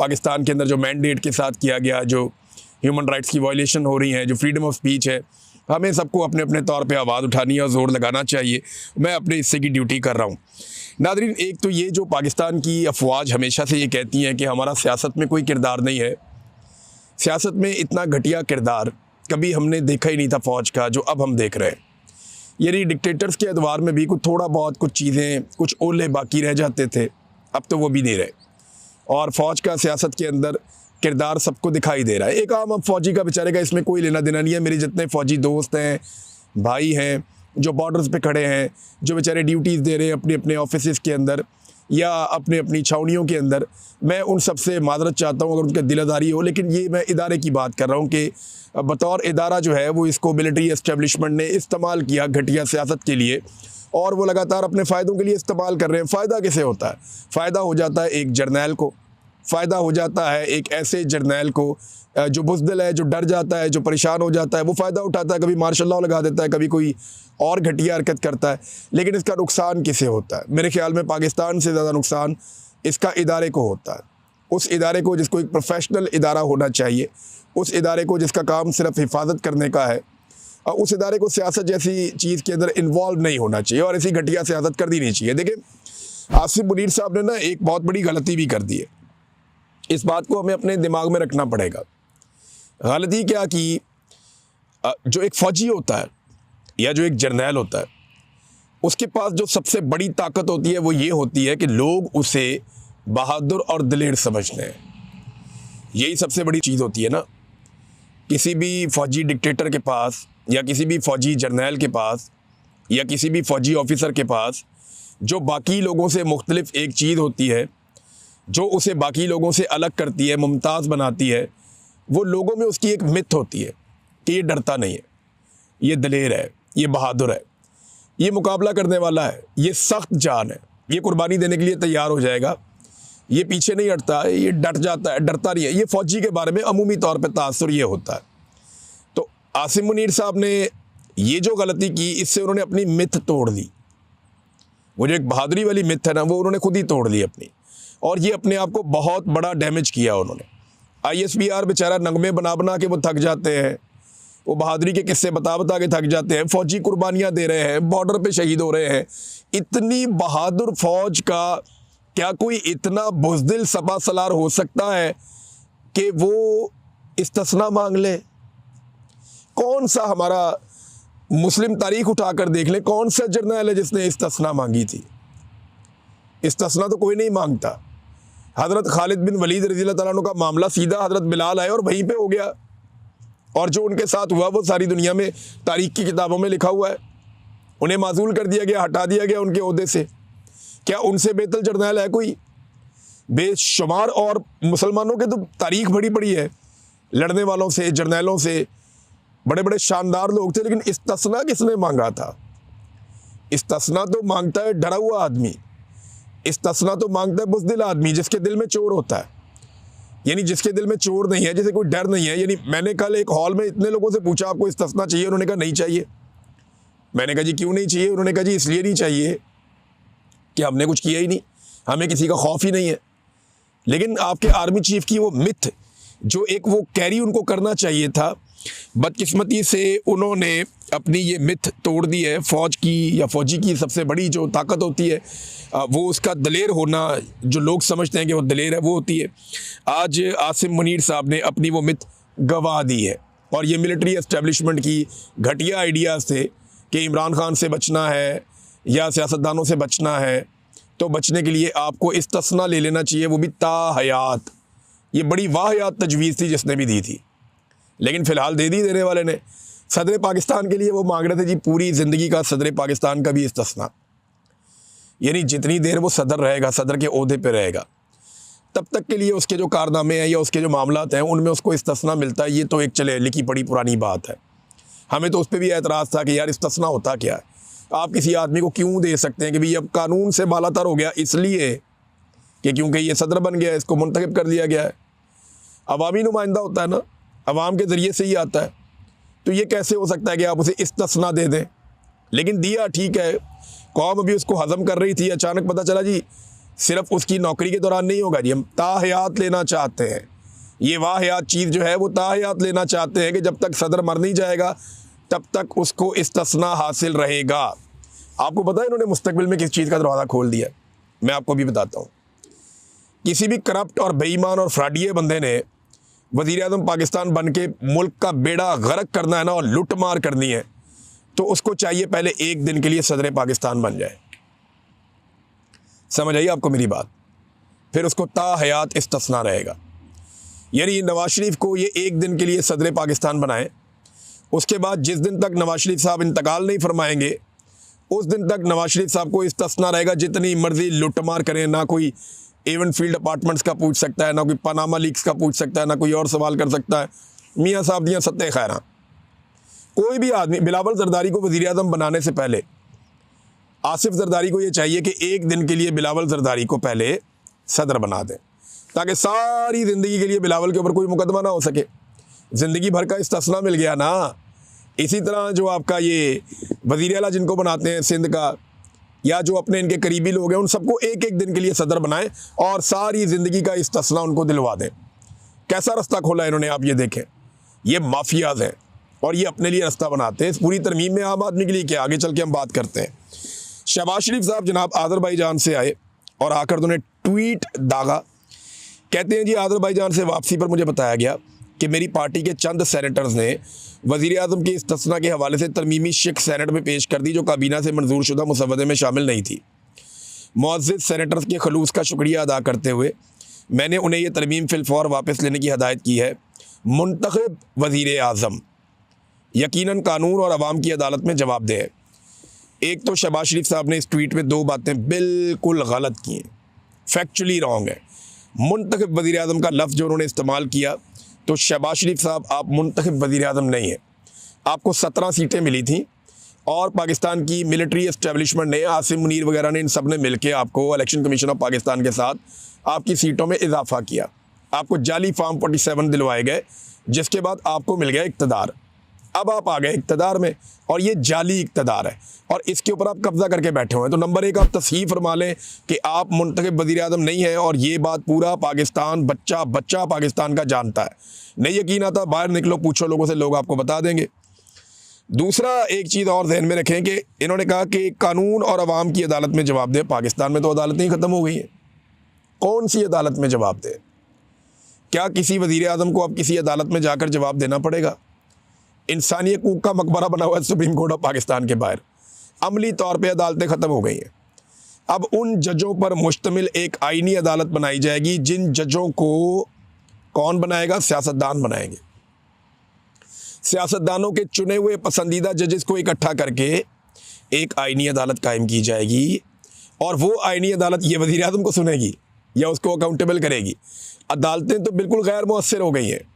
पाकिस्तान के अंदर जो मैंडेट के साथ किया गया, जो ह्यूमन राइट्स की वायलेशन हो रही हैं, जो फ्रीडम ऑफ स्पीच है, हमें सबको अपने अपने तौर पे आवाज़ उठानी है और ज़ोर लगाना चाहिए। मैं अपने हिस्से की ड्यूटी कर रहा हूँ। नादरीन, एक तो ये जो पाकिस्तान की अफवाज हमेशा से ये कहती हैं कि हमारा सियासत में कोई किरदार नहीं है, सियासत में इतना घटिया किरदार कभी हमने देखा ही नहीं था फ़ौज का जो अब हम देख रहे हैं। यानी डिक्टेटर्स के अदवार में भी कुछ थोड़ा बहुत कुछ चीज़ें, कुछ ओले बाकी रह जाते थे, अब तो वो भी नहीं रहे। और फ़ौज का सियासत के अंदर किरदार सबको दिखाई दे रहा है। एक आम अब फ़ौजी का बेचारे का इसमें कोई लेना देना नहीं है। मेरे जितने फ़ौजी दोस्त हैं, भाई हैं, जो बॉर्डर्स पे खड़े हैं, जो बेचारे ड्यूटीज़ दे रहे हैं अपने अपने ऑफिस के अंदर या अपने अपनी छावनियों के अंदर, मैं उन सब से मादरत चाहता हूँ अगर उनके दिलदारी हो। लेकिन ये मैं इदारे की बात कर रहा हूँ कि बतौर इदारा जो है वो इसको मिलिट्री एस्टेब्लिशमेंट ने इस्तेमाल किया घटिया सियासत के लिए, और वो लगातार अपने फ़ायदों के लिए इस्तेमाल कर रहे हैं। फ़ायदा किसे होता है? फ़ायदा हो जाता है एक जर्नैल को, फ़ायदा हो जाता है एक ऐसे जर्नैल को जो बुज़दिल है, जो डर जाता है, जो परेशान हो जाता है, वो फ़ायदा उठाता है, कभी मार्शल लॉ लगा देता है, कभी कोई और घटिया हरकत करता है। लेकिन इसका नुकसान किसे होता है? मेरे ख्याल में पाकिस्तान से ज़्यादा नुकसान इसका इदारे को होता है। उस इदारे को जिसको एक प्रोफेशनल इदारा होना चाहिए, उस इदारे को जिसका काम सिर्फ हिफाजत करने का है, और उस इदारे को सियासत जैसी चीज़ के अंदर इन्वॉल्व नहीं होना चाहिए और ऐसी घटिया सियासत कर दी नहीं चाहिए। देखिए, आसिफ मुनीर साहब ने ना एक बहुत बड़ी गलती भी कर दी है। इस बात को हमें अपने दिमाग में रखना पड़ेगा। गलती क्या कि जो एक फ़ौजी होता है या जो एक जर्नैल होता है, उसके पास जो सबसे बड़ी ताकत होती है वो ये होती है कि लोग उसे बहादुर और दिलेर समझते हैं। यही सबसे बड़ी चीज़ होती है ना। किसी भी फ़ौजी डिक्टेटर के पास या किसी भी फ़ौजी जर्नैल के पास या किसी भी फ़ौजी ऑफिसर के पास जो बाकी लोगों से मुख्तलिफ एक चीज़ होती है, जो उसे बाकी लोगों से अलग करती है, मुमताज़ बनाती है, वो लोगों में उसकी एक मिथ होती है कि ये डरता नहीं है, ये दिलेर है, ये बहादुर है, ये मुकाबला करने वाला है, ये सख्त जान है, ये कुर्बानी देने के लिए तैयार हो जाएगा, ये पीछे नहीं हटता, ये डट जाता है, डरता नहीं है। ये फ़ौजी के बारे में अमूमी तौर पे तासुर ये होता है। तो आसिफ मुनीर साहब ने ये जो गलती की, इससे उन्होंने अपनी मिथ तोड़ ली। वो जो एक बहादुरी वाली मिथ है ना, वो उन्होंने खुद ही तोड़ ली अपनी, और ये अपने आप को बहुत बड़ा डैमेज किया उन्होंने। ISPR बेचारा नगमे बना बना के वो थक जाते हैं, वो बहादुरी के किस्से बता बता के थक जाते हैं। फ़ौजी कुर्बानियाँ दे रहे हैं, बॉर्डर पे शहीद हो रहे हैं। इतनी बहादुर फ़ौज का क्या कोई इतना बुज़दिल सपा सलार हो सकता है कि वो इस्तिस्ना मांग ले? कौन सा हमारा मुस्लिम तारीख उठाकर देख ले, कौन सा जर्नैल है जिसने इस्तिस्ना मांगी थी? इस्तिस्ना तो कोई नहीं मांगता। हज़रत खालिद बिन वलीद रज़ियल्लाहु तआला अन्हु का मामला सीधा हज़रत बिलाल आए और वहीं पे हो गया, और जो उनके साथ हुआ वो सारी दुनिया में तारीख की किताबों में लिखा हुआ है। उन्हें माजूल कर दिया गया, हटा दिया गया उनके ओहदे से। क्या उनसे बेहतर जर्नैल है कोई? बेशुमार और मुसलमानों के तो तारीख बड़ी बड़ी है, लड़ने वालों से, जर्नैलों से, बड़े बड़े शानदार लोग थे। लेकिन इस्तिस्ना किसने मांगा था? इस्तिस्ना तो मांगता है डरा हुआ आदमी, इस्तिस्ना तो मांगता है बुज़दिल आदमी, जिसके दिल में चोर होता है। यानी जिसके दिल में चोर नहीं है, जिसे कोई डर नहीं है। यानी मैंने कल एक हॉल में इतने लोगों से पूछा आपको इस्तिस्ना चाहिए? उन्होंने कहा नहीं चाहिए। मैंने कहा जी क्यों नहीं चाहिए? उन्होंने कहा जी इसलिए नहीं चाहिए कि हमने कुछ किया ही नहीं, हमें किसी का खौफ ही नहीं है। लेकिन आपके आर्मी चीफ की वो मिथ, जो एक वो कैरी उनको करना चाहिए था, बदकिस्मती से उन्होंने अपनी ये मिथ तोड़ दी है। फ़ौज की या फ़ौजी की सबसे बड़ी जो ताकत होती है वो उसका दलेर होना, जो लोग समझते हैं कि वो दलेर है, वो होती है। आज आसिफ मुनीर साहब ने अपनी वो मिथ गवा दी है, और ये मिलिट्री एस्टेब्लिशमेंट की घटिया आइडियाज़ थे कि इमरान खान से बचना है या सियासतदानों से बचना है, तो बचने के लिए आपको इस्तिस्ना ले लेना चाहिए, वो भी ताहयात। ये बड़ी वाहियात तजवीज़ थी जिसने भी दी थी, लेकिन फ़िलहाल दे दी देने वाले ने। सदर पाकिस्तान के लिए वो मांग रहे थे जी पूरी ज़िंदगी का सदर पाकिस्तान का भी इस्तिस्ना, यानी जितनी देर वो सदर रहेगा, सदर के ओहदे पे रहेगा, तब तक के लिए उसके जो कारनामे हैं या उसके जो मामलात हैं उनमें उसको इस्तिस्ना मिलता है। ये तो एक चले लिखी पड़ी पुरानी बात है। हमें तो उस पर भी एतराज़ था कि यार इस्तिस्ना होता क्या है? आप किसी आदमी को क्यों दे सकते हैं कि भाई अब कानून से बालातर हो गया, इसलिए कि क्योंकि ये सदर बन गया, इसको मुंतखब कर दिया गया है। अवामी नुमाइंदा होता है ना, अवाम के ज़रिए से ही आता है, तो ये कैसे हो सकता है कि आप उसे इस्तिस्ना दे दें? लेकिन दिया, ठीक है, कौम अभी उसको हज़म कर रही थी, अचानक पता चला जी सिर्फ उसकी नौकरी के दौरान नहीं होगा जी, हम ताहयात लेना चाहते हैं। ये वाहयात चीज़ जो है वो ताहयात लेना चाहते हैं कि जब तक सदर मर नहीं जाएगा तब तक उसको इस्तिस्ना हासिल रहेगा। आपको पता है इन्होंने मुस्तकबिल में किस चीज़ का दरवाज़ा खोल दिया? मैं आपको भी बताता हूँ। किसी भी करप्ट और बेईमान और फ्रॉडिये बंदे ने वज़ीर आज़म पाकिस्तान बन के मुल्क का बेड़ा गर्क करना है ना, और लुट मार करनी है, तो उसको चाहिए पहले एक दिन के लिए सदर पाकिस्तान बन जाए। समझ आइए आपको मेरी बात? फिर उसको ताहयात इस्तिस्ना रहेगा। यानी नवाज शरीफ को ये एक दिन के लिए सदर पाकिस्तान बनाए, उसके बाद जिस दिन तक नवाज शरीफ साहब इंतकाल नहीं फरमाएंगे उस दिन तक नवाज शरीफ साहब को इस्तिस्ना रहेगा, जितनी मर्जी लुटमार करें। ना कोई एवन फील्ड अपार्टमेंट्स का पूछ सकता है, ना कोई पनामा लीक्स का पूछ सकता है, ना कोई और सवाल कर सकता है। मियाँ साहब दियाँ सत्ते खैरा। कोई भी आदमी बिलावल जरदारी को वज़ीर आज़म बनाने से पहले आसिफ जरदारी को ये चाहिए कि एक दिन के लिए बिलावल जरदारी को पहले सदर बना दें, ताकि सारी ज़िंदगी के लिए बिलावल के ऊपर कोई मुकदमा ना हो सके। ज़िंदगी भर का इस्तिस्ना मिल गया ना। इसी तरह जो आपका ये वज़ीर आला जिनको बनाते हैं सिंध का, या जो अपने इनके करीबी लोग हैं, उन सबको एक एक दिन के लिए सदर बनाएं और सारी ज़िंदगी का इस्तिस्ना उनको दिलवा दें। कैसा रास्ता खोला इन्होंने, आप ये देखें। ये माफियाज हैं और ये अपने लिए रास्ता बनाते हैं। इस पूरी तरमीम में आम आदमी के लिए क्या, आगे चल के हम बात करते हैं। शहबाज शरीफ साहब जनाब आज़रबाईजान से आए और आकर उन्होंने ट्वीट दागा। कहते हैं जी आज़रबाईजान से वापसी पर मुझे बताया गया कि मेरी पार्टी के चंद सेनेटर्स ने वज़ीर आज़म के इस्तिस्ना के हवाले से तरमीमी शिक सेनेट में पेश कर दी, जो काबीना से मंजूर शुदा मुसवदे में शामिल नहीं थी। मुअज़्ज़िज़ सेनेटर्स के खलूस का शुक्रिया अदा करते हुए मैंने उन्हें यह तरमीम फिलफौर वापस लेने की हदायत की है। मुंतखब वज़ीर आज़म यकीनन कानून और अवाम की अदालत में जवाबदेह है। एक तो शहबाज शरीफ साहब ने इस ट्वीट में दो बातें बिल्कुल गलत की हैं, फैक्चुअली रॉन्ग है। मुंतखब वज़ीर आज़म का लफ्ज़ जो उन्होंने इस्तेमाल किया, तो शहबाज शरीफ साहब आप मुंतखब वज़ीर आज़म नहीं है। आपको 17 सीटें मिली थी और पाकिस्तान की मिलिट्री इस्टेब्लिशमेंट ने, आसिम मुनीर वगैरह ने, इन सब ने मिल के आपको इलेक्शन कमीशन ऑफ पाकिस्तान के साथ आपकी सीटों में इजाफा किया। आपको जाली फॉर्म 47 दिलवाए गए, जिसके बाद आपको मिल गया इक़्तिदार। अब आप आ गए इक़्तिदार में और ये जाली इक़्तिदार है और इसके ऊपर आप कब्ज़ा करके बैठे हुए हैं। तो नंबर एक, आप तस्हीह फरमा लें कि आप मुंतखब वज़ीर आज़म नहीं है, और ये बात पूरा पाकिस्तान बच्चा बच्चा पाकिस्तान का जानता है। नहीं यकीन आता, बाहर निकलो, पूछो लोगों से, लोग आपको बता देंगे। दूसरा, एक चीज़ और ज़हन में रखें कि इन्होंने कहा कि कानून और अवाम की अदालत में जवाब दे। पाकिस्तान में तो अदालतें ही ख़त्म हो गई हैं, कौन सी अदालत में जवाब दे? क्या किसी वज़ीर आज़म को अब किसी अदालत में जाकर जवाब देना पड़ेगा? इंसानी हकूक़ का मकबरा बना हुआ है सुप्रीम कोर्ट ऑफ पाकिस्तान के बाहर। अमली तौर पे अदालतें ख़त्म हो गई हैं। अब उन जजों पर मुश्तमिल एक आईनी अदालत बनाई जाएगी, जिन जजों को कौन बनाएगा? सियासतदान बनाएंगे। सियासतदानों के चुने हुए पसंदीदा जजेस को इकट्ठा करके एक आईनी अदालत कायम की जाएगी, और वो आईनी अदालत ये वज़ीर आज़म को सुनेगी या उसको अकाउंटेबल करेगी। अदालतें तो बिल्कुल गैर मुअस्सिर हो गई हैं।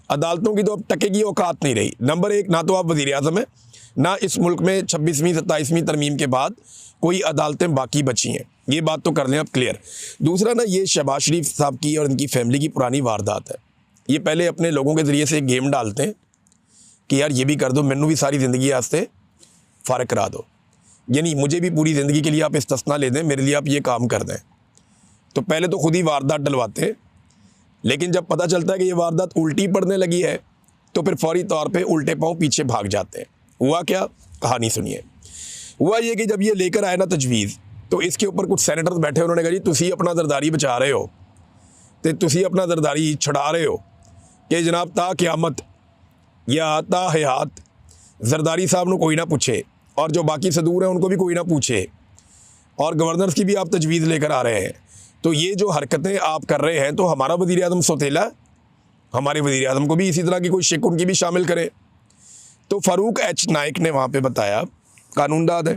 अदालतों की तो अब टके की औकात नहीं रही। नंबर एक, ना तो आप वज़ीर आज़म हैं, ना इस मुल्क में 26वीं 27वीं तरमीम के बाद कोई अदालतें बाकी बची हैं। ये बात तो कर लें आप क्लियर। दूसरा ना, ये शहबाज शरीफ साहब की और इनकी फैमिली की पुरानी वारदात है। ये पहले अपने लोगों के ज़रिए से एक गेम डालते हैं कि यार ये भी कर दो, मैनू भी सारी ज़िंदगी वास्ते फ़ारिग करा दो, यानी मुझे भी पूरी ज़िंदगी के लिए आप इस्तिस्ना ले दें, मेरे लिए आप ये काम कर दें। तो पहले तो खुद ही वारदात डलवाते हैं, लेकिन जब पता चलता है कि ये वारदात उल्टी पड़ने लगी है तो फिर फौरी तौर पे उल्टे पाँव पीछे भाग जाते हैं। हुआ क्या, कहानी सुनिए। हुआ ये कि जब ये लेकर आए ना तजवीज़, तो इसके ऊपर कुछ सेनेटर्स बैठे, उन्होंने कहा जी तुसी अपना जरदारी बचा रहे हो, तो तुसी अपना जरदारी छुड़ा रहे हो कि जनाब ता क़यामत या ता हयात जरदारी साहब को कोई ना पूछे, और जो बाकी सदूर हैं उनको भी कोई ना पूछे, और गवर्नर्स की भी आप तजवीज़ लेकर आ रहे हैं। तो ये जो हरकतें आप कर रहे हैं, तो हमारा वज़ीर आज़म सोतेला, हमारे वज़ीर आज़म को भी इसी तरह की कोई शिक उनकी भी शामिल करें। तो फ़ारूक एच नाइक ने वहाँ पे बताया, कानूनदाद है,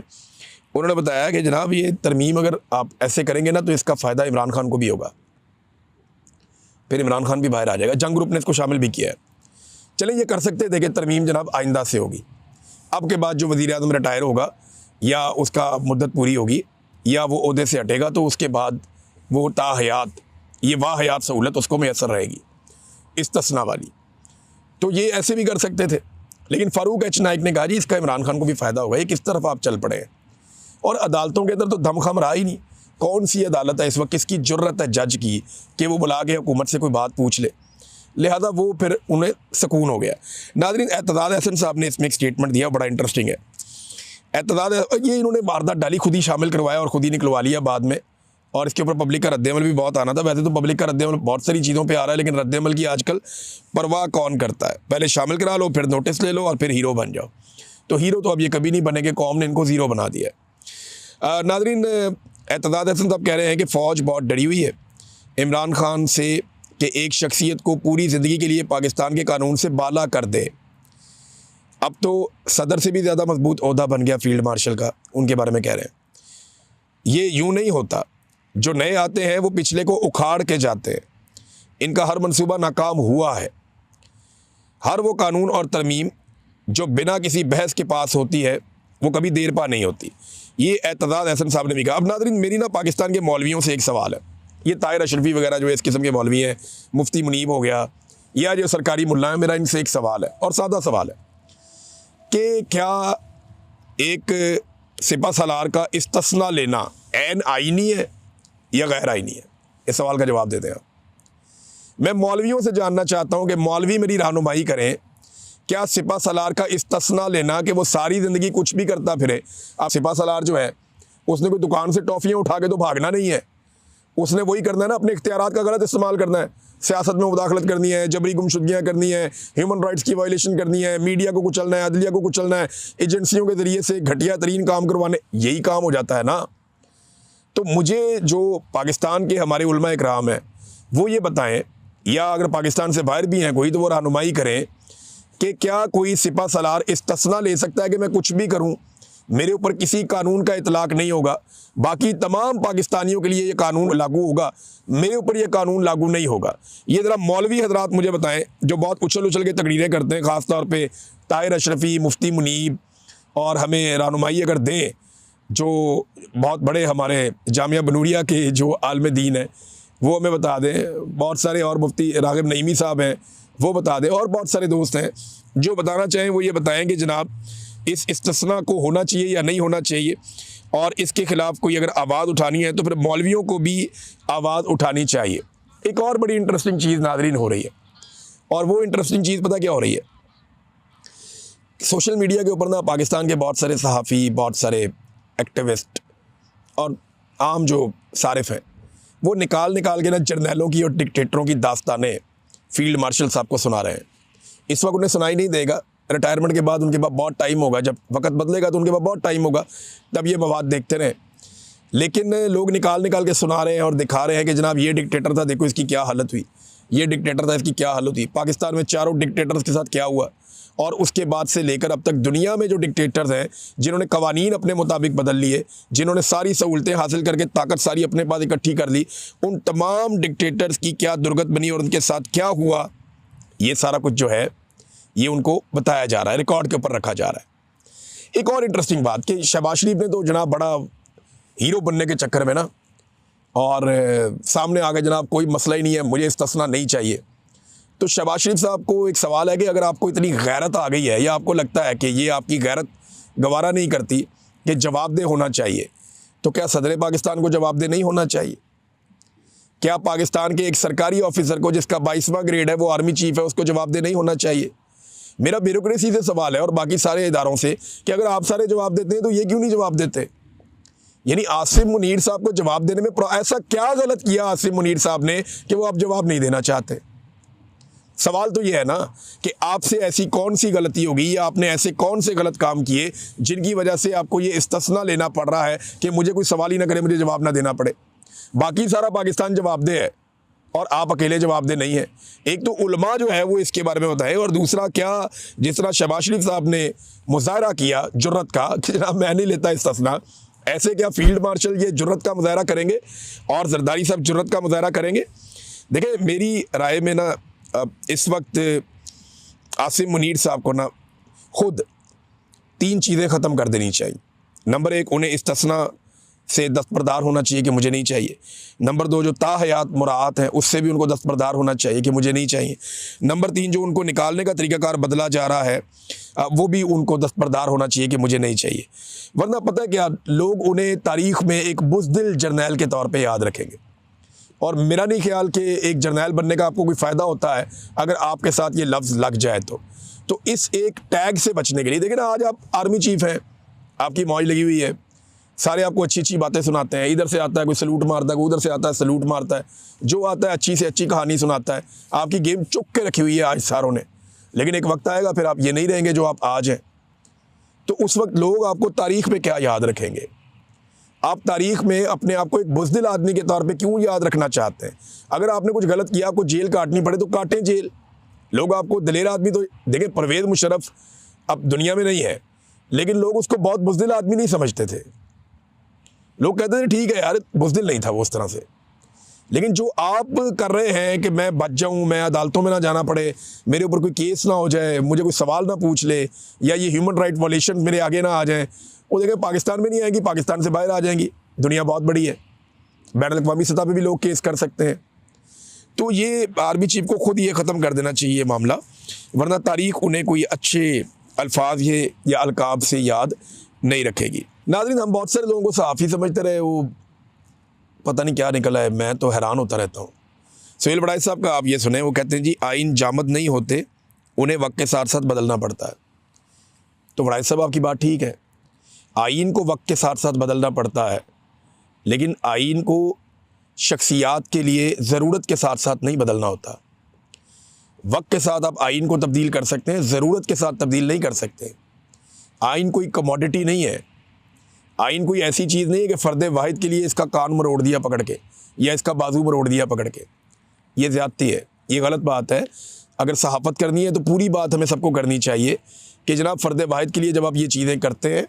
उन्होंने बताया कि जनाब ये तरमीम अगर आप ऐसे करेंगे ना तो इसका फ़ायदा इमरान खान को भी होगा, फिर इमरान खान भी बाहर आ जाएगा। जंग ग्रुप ने इसको शामिल भी किया है। चलें ये कर सकते थे कि तरमीम जनाब आइंदा से होगी, अब के बाद जो वज़ीर आज़म रिटायर होगा या उसका मुद्दत पूरी होगी या वो ओहदे से हटेगा, तो उसके बाद वो ताहयात, ये वाहयात सहूलत उसको मैसर रहेगी, इस्तिस्ना वाली। तो ये ऐसे भी कर सकते थे, लेकिन फ़ारूक एच नाइक ने कहा जी इसका इमरान खान को भी फ़ायदा होगा। ये किस तरफ आप चल पड़े हैं, और अदालतों के अंदर तो दमखम रहा ही नहीं। कौन सी अदालत है इस वक्त, किसकी जुर्रत है जज की कि वो बुला के हुकूमत से कोई बात पूछ ले। लिहाजा वो फिर उन्हें सुकून हो गया। नाज़रीन, एतदाद अहसन साहब ने इसमें एक स्टेटमेंट दिया, बड़ा इंटरेस्टिंग है। एतदाद ये इन्होंने वारदात डाली, खुद ही शामिल करवाया और खुद ही निकलवा लिया बाद में, और इसके ऊपर पब्लिक का रद्दअमल भी बहुत आना था। वैसे तो पब्लिक का रद्दअमल बहुत सारी चीज़ों पे आ रहा है, लेकिन रद्दअमल की आजकल परवाह कौन करता है। पहले शामिल करा लो, फिर नोटिस ले लो और फिर हीरो बन जाओ। तो हीरो तो अब ये कभी नहीं बनेंगे, कौम ने इनको ज़ीरो बना दिया है। नाज़रीन, एतदाद हसन साहब कह रहे हैं कि फ़ौज बहुत डरी हुई है इमरान खान से कि एक शख्सियत को पूरी ज़िंदगी के लिए पाकिस्तान के कानून से बाला कर दे। अब तो सदर से भी ज़्यादा मजबूत ओहदा बन गया फील्ड मार्शल का, उनके बारे में कह रहे हैं। ये यूँ नहीं होता, जो नए आते हैं वो पिछले को उखाड़ के जाते हैं। इनका हर मंसूबा नाकाम हुआ है। हर वो कानून और तरमीम जो बिना किसी बहस के पास होती है वो कभी देर पा नहीं होती। ये एतदाद हसन साहब ने भी कहा। अब नाज़रीन, मेरी ना पाकिस्तान के मौलवियों से एक सवाल है। ये ताहिर अशरफी वगैरह जो इस किस्म के मौलवी हैं, मुफ्ती मुनीब हो गया, या जो सरकारी मुल्ला है, मेरा इनसे एक सवाल है और सादा सवाल है कि क्या एक सिपा सलार का इस्तिस्ना लेना ऐन आईनी है या गैर आईनी है? इस सवाल का जवाब देते हैं। मैं मौलवियों से जानना चाहता हूं कि मौलवी मेरी रहनुमाई करें, क्या सिपा सलार का इस्तिस्ना लेना कि वो सारी ज़िंदगी कुछ भी करता फिरे। अब सिपा सलार जो है उसने कोई दुकान से टॉफ़ियाँ उठा के तो भागना नहीं है, उसने वही करना है ना, अपने इख्तियारात का गलत इस्तेमाल करना है, सियासत में मुदाखलत करनी है, जबरी गुमशुदगियाँ करनी है, ह्यूमन राइट्स की वायलेशन करनी है, मीडिया को कुचलना है, अदलिया को कुचलना है, एजेंसियों के ज़रिए से घटिया तरीन काम करवाने, यही काम हो जाता है ना। तो मुझे जो पाकिस्तान के हमारे उलमा इकराम हैं वो ये बताएं, या अगर पाकिस्तान से बाहर भी हैं कोई तो वो रहनुमाई करें कि क्या कोई सिपा सलार इस्तिस्ना ले सकता है कि मैं कुछ भी करूं, मेरे ऊपर किसी कानून का इतलाक नहीं होगा, बाकी तमाम पाकिस्तानियों के लिए ये कानून लागू होगा, मेरे ऊपर ये कानून लागू नहीं होगा। ये ज़रा मौलवी हजरात मुझे बताएं जो बहुत उछल उछल के तकरीरें करते हैं, ख़ास तौर पे ताहिर अशरफी, मुफ्ती मुनीब, और हमें रहनुमाई अगर दें जो बहुत बड़े हमारे जामिया बनूरिया के जो आलम दीन है वो हमें बता दें। बहुत सारे और मुफ्ती रागिब नईमी साहब हैं वो बता दें, और बहुत सारे दोस्त हैं जो बताना चाहें वो ये बताएं कि जनाब इस इस्तिस्ना को होना चाहिए या नहीं होना चाहिए, और इसके ख़िलाफ़ कोई अगर आवाज़ उठानी है तो फिर मौलवियों को भी आवाज़ उठानी चाहिए। एक और बड़ी इंटरेस्टिंग चीज़ नाज़रीन हो रही है, और वो इंटरेस्टिंग चीज़ पता क्या हो रही है? सोशल मीडिया के ऊपर ना पाकिस्तान के बहुत सारे सहाफ़ी, बहुत सारे एक्टिविस्ट और आम जो सारिफ हैं वो निकाल के ना जर्नैलों की और डिक्टेटरों की दास्तानें फील्ड मार्शल साहब को सुना रहे हैं। इस वक्त उन्हें सुनाई नहीं देगा, रिटायरमेंट के बाद उनके पास बहुत टाइम होगा, जब वक्त बदलेगा तो उनके पास बहुत टाइम होगा, तब ये मवाद देखते रहें। लेकिन लोग निकाल के सुना रहे हैं और दिखा रहे हैं कि जनाब ये डिक्टेटर था, देखो इसकी क्या हालत हुई, ये डिक्टेटर था, इसकी क्या हालत हुई। पाकिस्तान में चारों डिक्टेटर्स के साथ क्या हुआ, और उसके बाद से लेकर अब तक दुनिया में जो डिक्टेटर्स हैं जिन्होंने कवानीन अपने मुताबिक बदल लिए, जिन्होंने सारी सहूलतें हासिल करके ताकत सारी अपने पास इकट्ठी कर ली, उन तमाम डिक्टेटर्स की क्या दुर्गत बनी और उनके साथ क्या हुआ, ये सारा कुछ जो है ये उनको बताया जा रहा है, रिकॉर्ड के ऊपर रखा जा रहा है। एक और इंटरेस्टिंग बात कि शहबाज शरीफ ने तो जनाब बड़ा हीरो बनने के चक्कर में ना, और सामने आ गए जनाब कोई मसला ही नहीं है, मुझे इस्तिस्ना नहीं चाहिए। तो शहबाज शरीफ साहब को एक सवाल है कि अगर आपको इतनी गैरत आ गई है, या आपको लगता है कि ये आपकी गैरत गवारा नहीं करती कि जवाबदेह होना चाहिए, तो क्या सदर पाकिस्तान को जवाबदेह नहीं होना चाहिए? क्या पाकिस्तान के एक सरकारी ऑफिसर को जिसका 22वां ग्रेड है, वो आर्मी चीफ है, उसको जवाबदेह नहीं होना चाहिए? मेरा ब्यूरोक्रेसी से सवाल है और बाकी सारे इदारों से कि अगर आप सारे जवाब देते हैं तो ये क्यों नहीं जवाब देते? यानी आसिम मुनीर साहब को जवाब देने में ऐसा क्या गलत किया आसिम मुनीर साहब ने कि वो आप जवाब नहीं देना चाहते? सवाल तो ये है ना कि आपसे ऐसी कौन सी गलती होगी, या आपने ऐसे कौन से गलत काम किए जिनकी वजह से आपको ये इस्तिस्ना लेना पड़ रहा है कि मुझे कोई सवाल ही ना करे, मुझे जवाब ना देना पड़े। बाकी सारा पाकिस्तान जवाबदेह है और आप अकेले जवाबदेह नहीं है। एक तो उलमा जो है वो इसके बारे में बताए, और दूसरा क्या जिस तरह शहबाज शरीफ साहब ने मुजाहरा किया जुर्रत का कि जनाब मैं नहीं लेता इस्तिस्ना, ऐसे क्या फील्ड मार्शल ये जुर्रत का मुजाहरा करेंगे और जरदारी साहब जुर्रत का मुजाहरा करेंगे? देखिए मेरी राय में ना इस वक्त आसिम मुनीर साहब को ना खुद 3 चीज़ें ख़त्म कर देनी चाहिए। नंबर 1, उन्हें इस्तिस्ना से दस्तबरदार होना चाहिए कि मुझे नहीं चाहिए। नंबर 2, जो ताहयात मुराआत हैं उससे भी उनको दस्तबरदार होना चाहिए कि मुझे नहीं चाहिए। नंबर 3, जो उनको निकालने का तरीक़ाकार बदला जा रहा है वो भी उनको दस्तबरदार होना चाहिए कि मुझे नहीं चाहिए। वरना पता है क्या, लोग उन्हें तारीख़ में एक बुज़दिल जर्नैल के तौर पे याद रखेंगे। और मेरा नहीं ख्याल कि एक जर्नैल बनने का आपको कोई फ़ायदा होता है अगर आपके साथ ये लफ्ज़ लग जाए तो इस एक टैग से बचने के लिए, देखिए ना, आज आप आर्मी चीफ़ हैं, आपकी मौज लगी हुई है, सारे आपको अच्छी अच्छी बातें सुनाते हैं, इधर से आता है कोई सलूट मारता है, कोई उधर से आता है सलूट मारता है, जो आता है अच्छी से अच्छी कहानी सुनाता है, आपकी गेम चुक के रखी हुई है आज सारों ने। लेकिन एक वक्त आएगा फिर आप ये नहीं रहेंगे जो आप आज हैं, तो उस वक्त लोग आपको तारीख़ में क्या याद रखेंगे? आप तारीख़ में अपने आप को एक बुज़दिल आदमी के तौर पे क्यों याद रखना चाहते हैं? अगर आपने कुछ गलत किया, आपको जेल काटनी पड़े तो काटें जेल। लोग आपको दलेर आदमी, तो देखें परवेज़ मुशर्रफ अब दुनिया में नहीं है, लेकिन लोग उसको बहुत बुज़दिल आदमी नहीं समझते थे। लोग कहते थे ठीक है यार, बुज़दिल नहीं था वो उस तरह से। लेकिन जो आप कर रहे हैं कि मैं बच जाऊं, मैं अदालतों में ना जाना पड़े, मेरे ऊपर कोई केस ना हो जाए, मुझे कोई सवाल ना पूछ ले, या ये ह्यूमन राइट वॉलेशन मेरे आगे ना आ जाएं, वो देखें पाकिस्तान में नहीं आएंगी, पाकिस्तान से बाहर आ जाएंगी। दुनिया बहुत बड़ी है, बैनुल अक़वामी सतह पे भी लोग केस कर सकते हैं। तो ये आर्मी चीफ को खुद ये ख़त्म कर देना चाहिए मामला, वरना तारीख़ उन्हें कोई अच्छे अल्फाज ये या अलकाब से याद नहीं रखेगी। नाज़रीन, हम बहुत सारे लोगों को सहाफ़ी समझते रहे, वो पता नहीं क्या निकला है, मैं तो हैरान होता रहता हूँ। सुहेल बड़ाई साहब का आप ये सुने, वो कहते हैं जी आइन जामद नहीं होते, उन्हें वक्त के साथ साथ बदलना पड़ता है। तो बड़ाई साहब आपकी बात ठीक है, आइन को वक्त के साथ साथ बदलना पड़ता है, लेकिन आइन को शख्सियात के लिए ज़रूरत के साथ साथ नहीं बदलना होता। वक्त के साथ आप आइन को तब्दील कर सकते हैं, ज़रूरत के साथ तब्दील नहीं कर सकते। आइन कोई कमोडिटी नहीं है, आइन कोई ऐसी चीज़ नहीं है कि फ़र्द वाहिद के लिए इसका कान मरोड़ दिया पकड़ के या इसका बाजू मरोड़ दिया पकड़ के। ये ज़्यादती है, ये गलत बात है। अगर सहाफ़त करनी है तो पूरी बात हमें सबको करनी चाहिए कि जनाब फ़र्द वाहिद के लिए जब आप ये चीज़ें करते हैं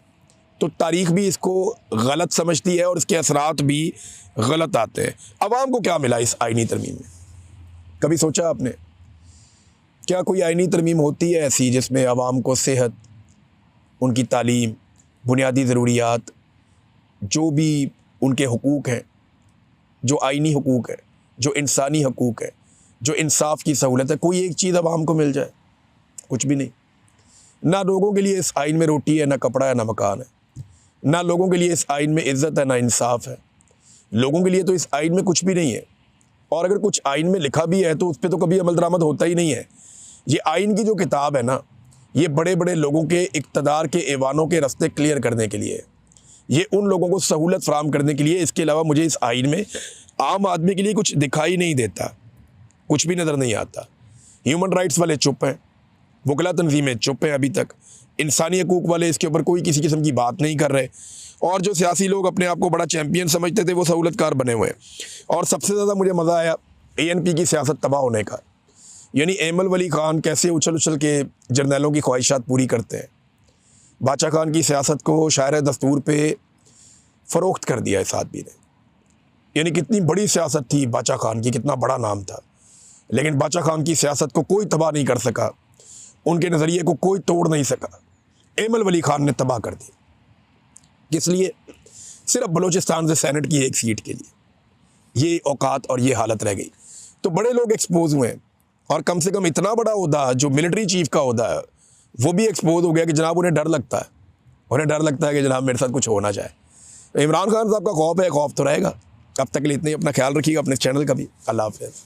तो तारीख़ भी इसको गलत समझती है और इसके असरात भी गलत आते हैं। अवाम को क्या मिला इस आइनी तरमीम में? कभी सोचा आपने? क्या कोई आइनी तरमीम होती है ऐसी जिसमें अवाम को सेहत, उनकी तालीम, बुनियादी ज़रूरियात, जो भी उनके हुकूक़ हैं, जो आइनी हुकूक़ है, जो इंसानी हुकूक़ है, जो इंसाफ की सहूलत है, कोई एक चीज़ अवाम को मिल जाए? कुछ भी नहीं। ना लोगों के लिए इस आइन में रोटी है, ना कपड़ा है, ना मकान है। ना लोगों के लिए इस आइन में इज़्ज़त है, ना इंसाफ है। लोगों के लिए तो इस आइन में कुछ भी नहीं है, और अगर कुछ आइन में लिखा भी है तो उस पर तो कभी अमल दरामद होता ही नहीं है। ये आइन की जो किताब है ना, ये बड़े बड़े लोगों के इक़्तिदार के ऐवानों के रास्ते क्लियर करने के लिए, ये उन लोगों को सहूलत फ़राहम करने के लिए। इसके अलावा मुझे इस आइन में आम आदमी के लिए कुछ दिखाई नहीं देता, कुछ भी नज़र नहीं आता। ह्यूमन राइट्स वाले चुप हैं, वकला तंजीमें चुप हैं अभी तक, इंसानी हकूक़ वाले इसके ऊपर कोई किसी किस्म की बात नहीं कर रहे, और जो सियासी लोग अपने आप को बड़ा चैम्पियन समझते थे वो सहूलतकार बने हुए हैं। और सबसे ज़्यादा मुझे मज़ा आया ANP की सियासत तबाह होने का, यानी एमल वली खान कैसे उछल उछल के जर्नैलों की ख्वाहिशात पूरी करते हैं। बादशाह खान की सियासत को शायर दस्तूर पे फ़रोख्त कर दिया इस आदमी ने। यानी कितनी बड़ी सियासत थी बादशाह खान की, कितना बड़ा नाम था, लेकिन बादशाह खान की सियासत को कोई तबाह नहीं कर सका, उनके नज़रिए को कोई तोड़ नहीं सका। एमल वली खान ने तबाह कर दी। किस लिए? सिर्फ बलूचिस्तान से सेनेट की एक सीट के लिए ये औकात और ये हालत रह गई। तो बड़े लोग एक्सपोज हुए, और कम से कम इतना बड़ा ओहदा जो मिलिट्री चीफ का ओहदा है वो भी एक्सपोज हो गया कि जनाब उन्हें डर लगता है, उन्हें डर लगता है कि जनाब मेरे साथ कुछ हो ना जाए। इमरान खान साहब का खौफ है, खौफ तो रहेगा। अब तक के लिए इतना ही, अपना ख्याल रखिएगा, अपने चैनल का भी। अल्लाह हाफ़िज़।